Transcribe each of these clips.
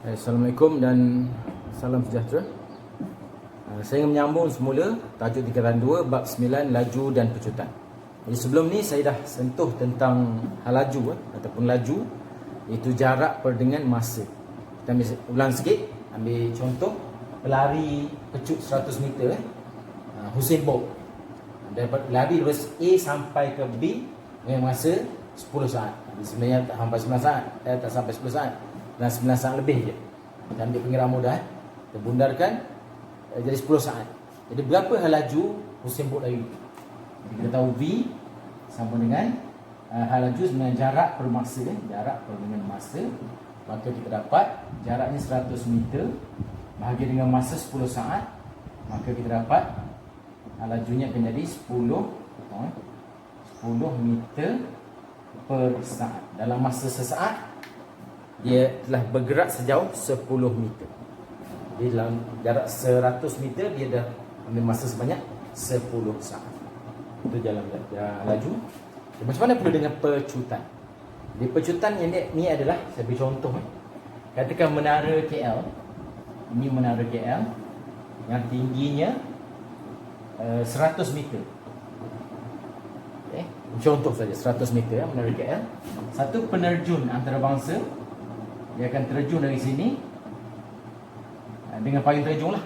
Assalamualaikum dan salam sejahtera. Saya ingin menyambung semula tajuk tingkatan 2 bab 9 laju dan pecutan. Jadi sebelum ni saya dah sentuh tentang hal laju ataupun laju, iaitu jarak per dengan masa. Kita ambil ulang sikit, ambil contoh pelari pecut 100 meter Usain Bolt. Dapat lari dari A sampai ke B dengan masa 10 saat. Sebenarnya tak sampai 9 saat, tak sampai 10 saat. Dan 9 saat lebih je. Kita ambil pengiraan mudah, kita bundarkan jadi 10 saat. Jadi berapa hal laju Usain Bolt lari? Jadi kita tahu V sama dengan hal laju sebenarnya jarak per masa, jarak per dengan masa. Maka kita dapat jaraknya 100 meter bahagi dengan masa 10 saat. Maka kita dapat hal lajunya akan jadi 10 meter per saat. Dalam masa sesaat dia telah bergerak sejauh 10 meter. Jadi dalam jarak 100 meter dia dah ambil masa sebanyak 10 saat. Itu jalan laju. Macam mana pula dengan pecutan? Di pecutan yang ni adalah, saya beri contoh. Katakan menara KL. Ini menara KL yang tingginya 100 meter. Contoh saja 100 meter menara KL. Satu penerjun antarabangsa, dia akan terjun dari sini dengan payung terjun lah.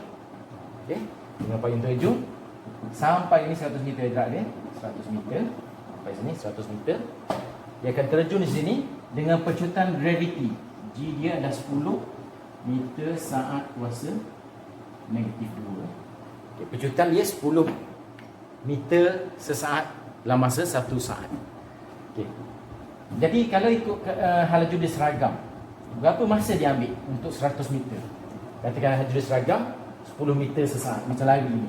Dengan payung terjun sampai ini 100 meter jarak dia, 100 meter sampai sini 100 meter. Dia akan terjun di sini dengan pecutan graviti. G dia adalah 10 meter saat kuasa negatif 2. Pecutan dia 10 meter sesaat dalam masa 1 saat. Jadi kalau ikut hal laju dia seragam, berapa masa dia ambil untuk 100 meter? Katakan hal laju dia seragam 10 meter sesaat, macam lari ni,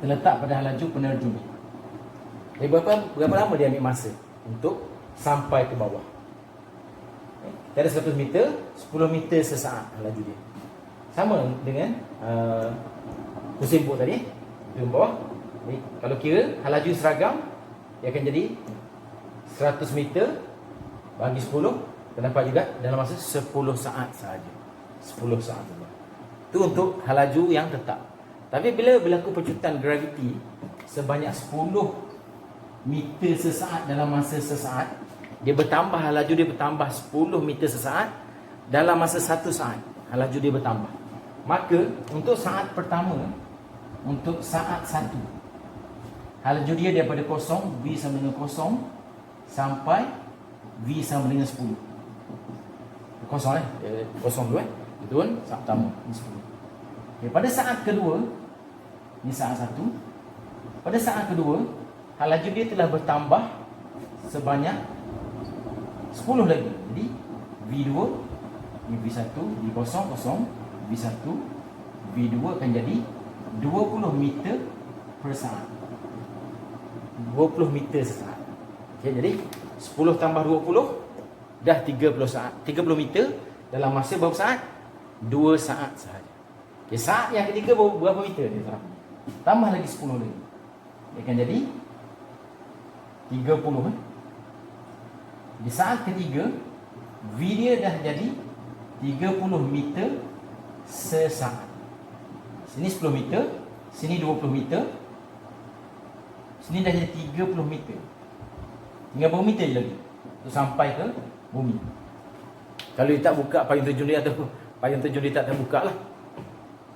terletak pada hal laju penerjun. Jadi berapa lama dia ambil masa untuk sampai ke bawah? Kita ada 100 meter, 10 meter sesaat hal laju dia. Sama dengan Usain Bolt tadi, di bawah. Jadi, kalau kira hal laju seragam, dia akan jadi 100 meter bagi 10, terdapat juga dalam masa 10 saat sahaja. 10 saat saja. Itu untuk hal laju yang tetap. Tapi bila berlaku pecutan graviti sebanyak 10 meter sesaat dalam masa sesaat, dia bertambah, hal laju dia bertambah 10 meter sesaat dalam masa 1 saat. Hal laju dia bertambah. Maka untuk saat pertama, untuk saat 1, hal laju dia daripada kosong, V sama dengan kosong, sampai V sama dengan 10. Kosong kosong dulu itu kan saat pertama, ini 10. Pada saat kedua, ini saat 1. Pada saat kedua, hal laju dia telah bertambah sebanyak 10 lagi. Jadi V2, ini V1, V0, kosong, V1, V2 akan jadi 20 meter per saat. 20 meter sesaat. Jadi 10 tambah 20 dah 30 saat. 30 meter dalam masa berapa saat? 2 saat sahaja. Saat yang ketiga berapa meter dia? Tambah lagi 10 lagi. Dia akan jadi 30. Di saat ketiga, V dia dah jadi 30 meter sesaat. Sini 10 meter, sini 20 meter. Sini dah jadi 30 meter. Tinggal berapa meter je lagi untuk sampai ke bumi. Kalau dia tak buka payung terjun dia, atau payung terjun dia tak terbuka lah,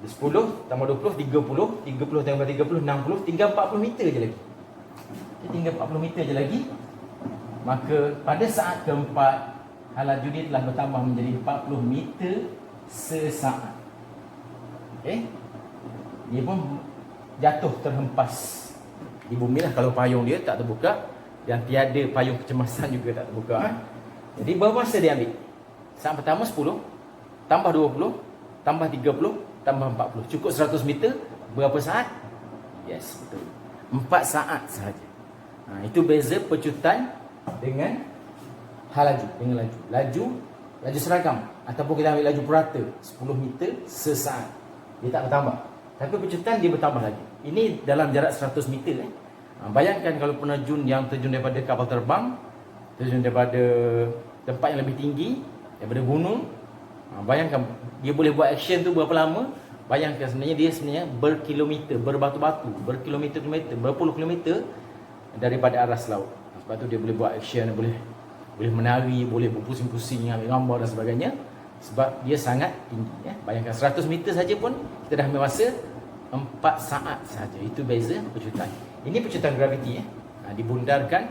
10 tambah 20, 30. 30 tambah 30, 60. Tinggal 40 meter je lagi. Tinggal 40 meter je lagi. Maka pada saat keempat, hal laju dia telah bertambah menjadi 40 meter sesaat. Dia pun jatuh terhempas di bumi lah kalau payung dia tak terbuka, dan tiada payung kecemasan juga tak terbuka. Jadi berapa masa dia ambil? Saat pertama 10, tambah 20, tambah 30, tambah 40. Cukup 100 meter, berapa saat? Yes, betul. 4 saat sahaja. Itu beza pecutan dengan hal laju, dengan laju seragam, ataupun kita ambil laju purata 10 meter sesaat. Dia tak bertambah. Tapi pecutan dia bertambah lagi. Ini dalam jarak 100 meter. Bayangkan kalau penerjun yang terjun daripada kapal terbang, terjun daripada tempat yang lebih tinggi, daripada gunung, Bayangkan dia boleh buat action tu berapa lama. Bayangkan dia sebenarnya berkilometer, berbatu-batu, berkilometer-kilometer, berpuluh kilometer daripada aras laut. Sebab tu dia boleh buat action, boleh menari, boleh berpusing-pusing, ambil gambar dan sebagainya. Sebab dia sangat tinggi ya. Bayangkan 100 meter saja pun kita dah ambil masa 4 saat saja. Itu beza pecutan. Ini pecutan graviti ya. Dibundarkan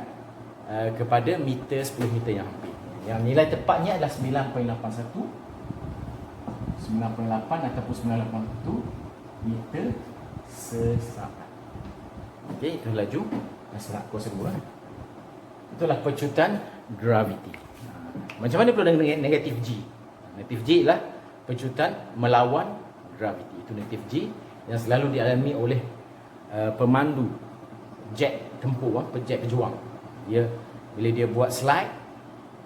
kepada meter 10 meter yang hampir. Yang nilai tepatnya adalah 9.81 ataupun 981 meter sesaat. Okey, itu laju serat kuasa 2. Itulah pecutan graviti. Macam mana pula dengan negatif G? Negatif G ialah pecutan melawan graviti. Itu negatif G yang selalu dialami oleh pemandu jet tempur, jet pejuang. Bila dia buat slide,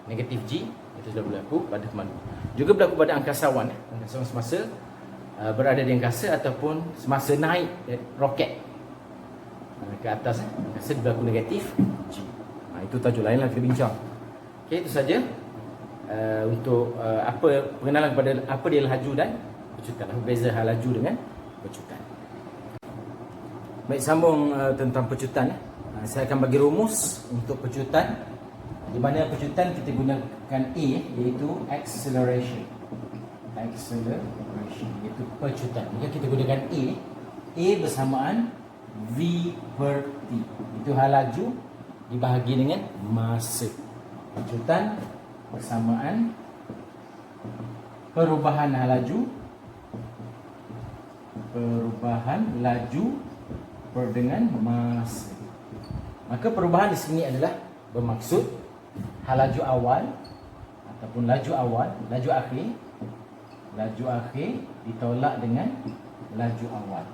negatif G itu sudah berlaku pada pemandu. Juga berlaku pada angkasawan. Angkasawan semasa berada di angkasa ataupun semasa naik roket ke atas, angkasa berlaku negatif G. Itu tajuk lain lah kita bincang. Okey, itu saja untuk pengenalan kepada apa dia laju dan pecutan. Apa beza hal laju dengan pecutan. Baik, sambung tentang pecutan. Saya akan bagi rumus untuk pecutan, di mana pecutan kita gunakan A, iaitu acceleration, iaitu pecutan. Jika kita gunakan A bersamaan V per T. Itu hal laju dibahagi dengan masa. Pecutan bersamaan perubahan hal laju per dengan masa. Maka perubahan di sini adalah bermaksud hal laju awal ataupun laju akhir ditolak dengan laju awal.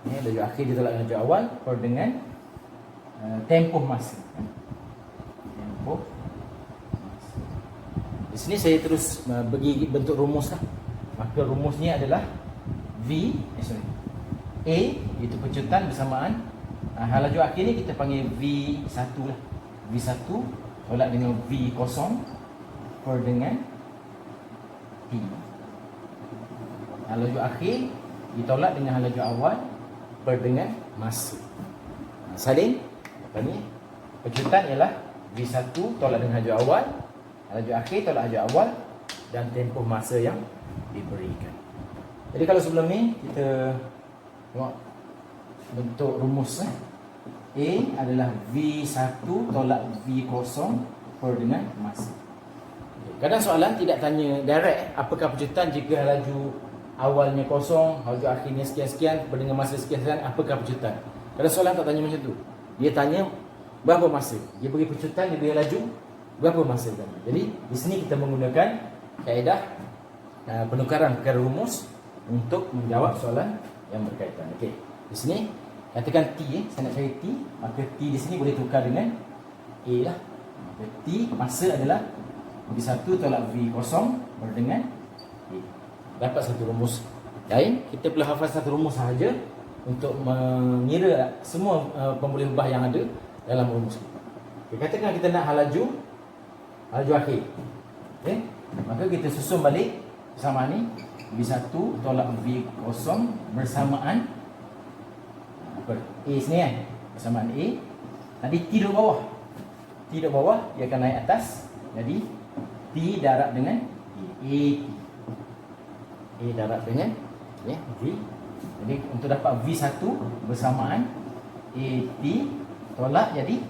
Laju akhir ditolak dengan laju awal per dengan tempoh masa. Di sini saya terus bagi bentuk rumus lah. Maka rumusnya adalah A iaitu pecutan bersamaan hal laju akhir ni kita panggil V1 lah. V1 tolak dengan V0 per dengan T. Hal laju akhir ditolak dengan hal laju awal per dengan masa. Salin apa ni? Pecutan ialah V1 tolak dengan hal laju awal, hal laju akhir tolak laju awal dan tempoh masa yang diberikan. Jadi kalau sebelum ni kita tengok bentuk rumus A adalah V1 tolak V0 per dengan masa. Kadang soalan tidak tanya direct apakah pecutan jika laju awalnya kosong, laju akhirnya sekian-sekian dengan masa sekian-sekian, apakah pecutan. Kadang soalan tak tanya macam tu. Dia tanya berapa masa. Dia beri pecutan, dia beri laju, berapa masa tadi. Jadi di sini kita menggunakan kaedah penukaran perkara rumus untuk menjawab soalan yang berkaitan. Okey. Di sini katakan T, saya nak cari T, maka T di sini boleh tukar dengan A lah. Maka T masa adalah V1 tolak V0 per dengan A. Dapat satu rumus lain. Kita perlu hafal satu rumus sahaja untuk mengira semua pemboleh ubah yang ada dalam rumus kita. Okay, katakan kita nak hal laju akhir. Okay. Maka kita susun balik persamaan ni. V1 tolak V0 bersamaan A sini kan, bersamaan A. Tadi T duduk bawah. T duduk bawah, dia akan naik atas. Jadi T darab dengan A. A darab dengan V. Jadi untuk dapat V1 bersamaan AT tolak jadi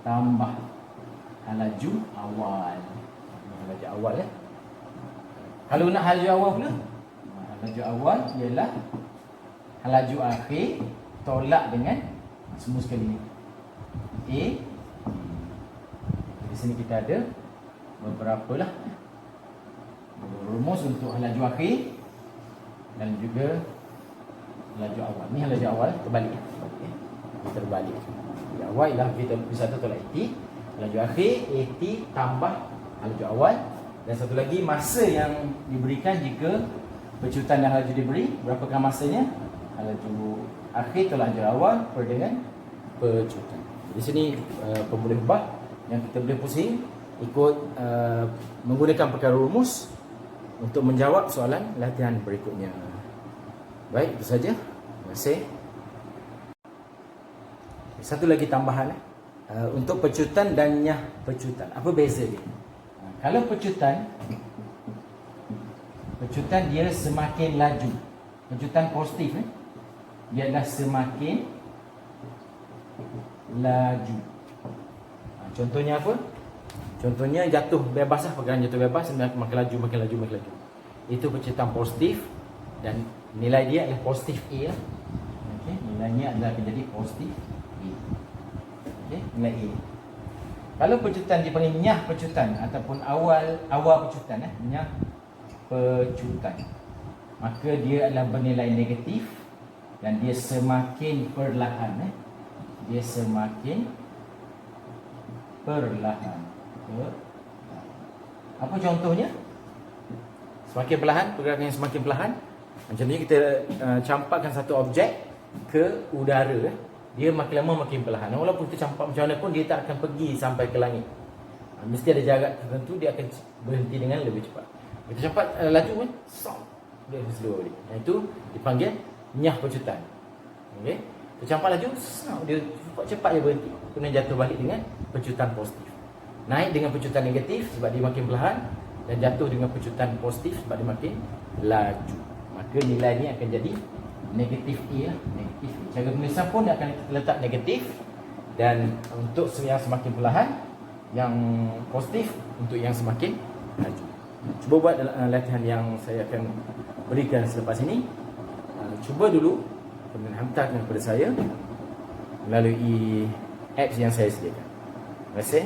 tambah hal laju awal. Hal laju awal ya. Kalau nak hal laju awal pula, hal laju awal ialah hal laju akhir tolak dengan semua sekali ni A. Di sini kita ada beberapa lah rumus untuk hal laju akhir dan juga laju awal. Ni hal laju awal terbalik. Kita terbalik. Laju awal ialah V1 tolak AT, laju akhir AT tambah hal laju awal. Dan satu lagi masa yang diberikan jika pecutan dan hal laju diberi, berapakah masanya? Hal laju akhir tolak laju awal per dengan pecutan. Di sini pemboleh ubah yang kita boleh pusing ikut menggunakan perkara rumus untuk menjawab soalan latihan berikutnya. Baik, itu saja. Terima kasih. Satu lagi tambahan untuk pecutan dan nyah pecutan. Apa beza dia? Kalau pecutan dia semakin laju. Pecutan positif dia dah semakin laju. Contohnya apa? Contohnya jatuh bebas lah, pergerakan jatuh bebas makin laju. Itu pecutan positif dan nilai dia adalah positif A lah. Okey, nilainya adalah akan jadi positif A. Okey, nilai A. Kalau pecutan dipanggil nyah pecutan ataupun awal pecutan nyah pecutan. Maka dia adalah bernilai negatif dan dia semakin perlahan Dia semakin perlahan. Apa contohnya? Semakin perlahan, pergerakan yang semakin perlahan. Contohnya kita campakkan satu objek ke udara, dia makin lama makin perlahan. Walaupun kita campak macam mana pun, dia tak akan pergi sampai ke langit. Mesti ada jarak tertentu, dia akan berhenti dengan lebih cepat. Kita campak laju kan, dia slow balik. Itu dipanggil nyah pecutan. Okey. Kita campak laju, dia cepat je berhenti. Kemudian jatuh balik dengan pecutan positif. Naik dengan pecutan negatif sebab dia makin perlahan, dan jatuh dengan pecutan positif sebab dia makin laju. Maka nilai ni akan jadi negatif A lah. Negatif A. Cara penulisan pun dia akan letak negatif, dan untuk yang semakin perlahan, yang positif untuk yang semakin laju. Cuba buat latihan yang saya akan berikan selepas ini. Cuba dulu, kemudian hantarkan kepada saya melalui apps yang saya sediakan. Terima kasih.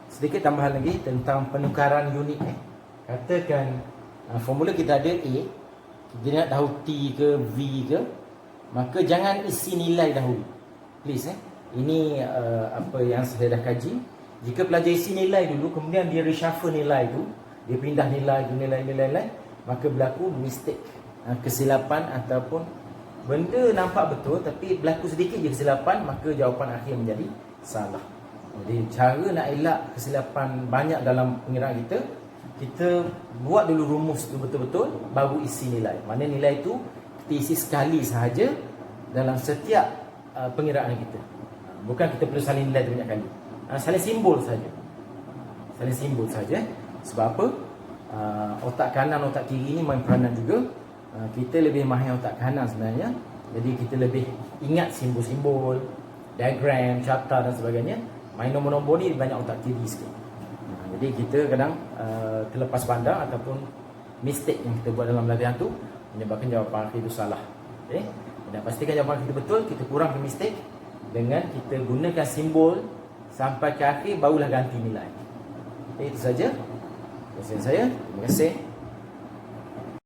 Sedikit tambahan lagi tentang penukaran unit. Katakan formula kita ada A, kita nak tahu T ke V ke, maka jangan isi nilai dahulu. Please ini apa yang saya dah kaji. Jika pelajar isi nilai dulu, kemudian dia reshuffle nilai tu, dia pindah nilai ke nilai, maka berlaku mistake, kesilapan ataupun benda nampak betul tapi berlaku sedikit je kesilapan, maka jawapan akhir menjadi salah. Jadi cara nak elak kesilapan banyak dalam pengiraan kita buat dulu rumus tu betul-betul, baru isi nilai. Mana nilai tu kita isi sekali sahaja dalam setiap pengiraan kita. Bukan kita perlu salin nilai tu banyak kali. Salin simbol saja. Salin simbol saja. Sebab apa? Otak kanan, otak kiri ni main peranan juga. Kita lebih mahir otak kanan sebenarnya. Jadi kita lebih ingat simbol-simbol, diagram, carta dan sebagainya. Main nombor-nombor ni banyak otak kiri sikit. Jadi kita kadang terlepas pandang ataupun mistake yang kita buat dalam latihan tu menyebabkan jawapan akhir itu salah. Okay? Dan pastikan jawapan kita betul, kita kurangkan mistake dengan kita gunakan simbol sampai ke akhir, barulah ganti nilai. Okay, itu saja. Terima kasih.